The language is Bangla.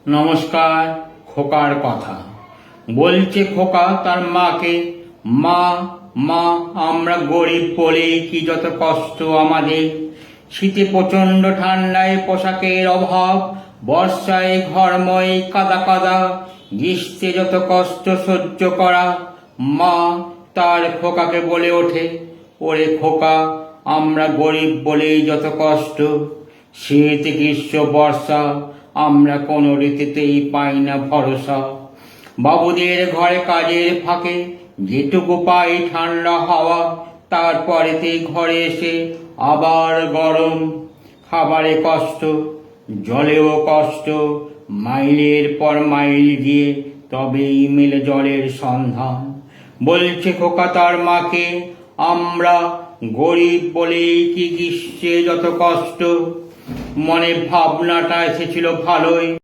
নমস্কার। খোকার কথা বলছে খোকা তার মাকে, মা মা আমরা গরিব বলে কি যত কষ্ট আমাদের। শীতে প্রচণ্ড, ঠান্ডায় পোশাকের অভাব, বর্ষায় ঘরময় কাদা কাদা, গ্রীষ্মে যত কষ্ট সহ্য করা। মা তার খোকাকে বলে ওঠে, ওরে খোকা আমরা গরিব বলেই যত কষ্ট। শীত গ্রীষ্ম বর্ষা আমরা কোনো ঋতুতেই পাই না ভরসা। বাবুদের ঘরে কাজের ফাঁকে যেটুকু পাই ঠান্ডা হাওয়া, তারপরেতে ঘরে এসে আবার গরম। খাবারে কষ্ট, জলেও কষ্ট, মাইলের পর মাইল গিয়ে তবেই মেলে জলের সন্ধান। বলছে খোকা তার মাকে, আমরা গরিব বলেই কি গ্রীষ্মে যত কষ্ট। মনে ভাবনাটা এসেছিল ভালোই।